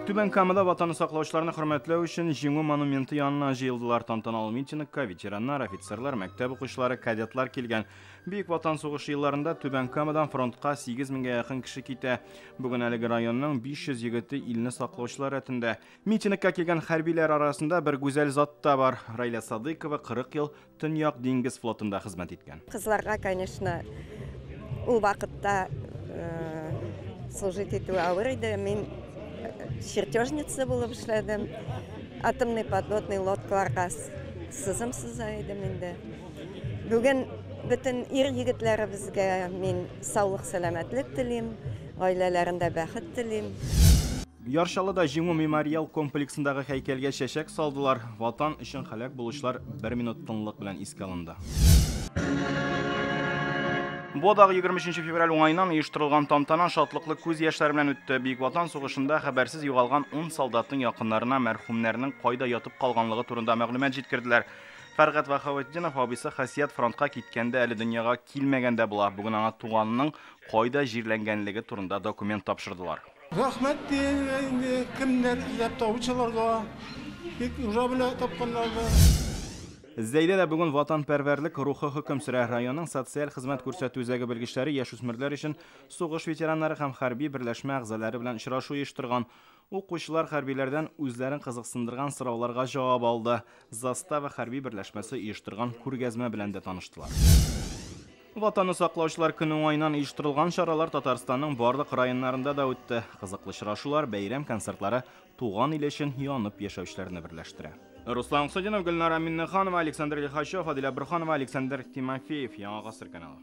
Түбән Камада ватаны саклаучыларны хөрмәтләү өчен җиңү монументы янына җыелдылар. Тантаналы митингка ветераннар, офицерлар, мәктәп укучылары, кадетлар килгән. Бөек ватан сугышы елларында Түбән Камадан фронтка 8000-гә якын кеше китә. Бүген әлеге районның 500 егете илне саклаучылар рәтендә. Митингка килгән хәрбиләр арасында бер гүзәл зат та бар. Райля Садыкова 40 ел Төньяк диңгез флотында хезмәт иткән. Кызларга, конечно, ул вакытта служить итү авыр иде. Мин чертежница булып эшләдем. Атомный подводный лодкаларга сызым сыза идем инде. Бүген бөтен ир егетләребезгә мин саулык, сәламәтлек телим, гаиләләрендә бәхет телим. Яршалыда җиңү мемориал комплексындагы һәйкәлгә чәчәк салдылар. Ватан өчен һәлак булучылар 1 минут тынлык белән искә алынды. Бодагы 23 февраль уңайнан оештырылган тантана шатлыклы күз яшьләре белән үтте. Бөек ватан сугышында хәбәрсез югалган 10 солдатның якыннарына мәрхүмнәрнең кайда ятып калганлыгы турында мәгълүмат җиткерделәр. Фәргать Вахаветдинов абыйсы Хасият фронтка киткәндә әле дөньяга килмәгәндә була. Бүген аңа туганының кайда җирләнгәнлеге турында документ тапшырдылар. Рәхмәт инде кемнәр эзләп табучыларга, бик уҗа белән тапканнарга. Зәйдә дә бүген ватанпәрвәрлек рухы хөкем сөрә. Районның социаль хезмәт күрсәтү үзәге белгечләре яшүсмерләр өчен сугыш ветераннары һәм хәрби берләшмә әгъзалары белән очрашу оештырган. Укучылар хәрбиләрдән үзләрен кызыксындырган сорауларга җавап алды. Застава хәрби берләшмәсе оештырган күргәзмә белән дә таныштылар. Ватанны саклаучылар көне уңайнан оештырылган чаралар Татарстанның барлык районнарында да үтте. Кызыклы очрашулар, бәйрәм концертлары туган ил өчен янып яшәүчеләрне берләштерә. Руслан Садинов, Гөлнара Миннеханова, Александр Лихачев, Адиля Бруханова, Александр Тимофеев. Яңа гасыр каналы.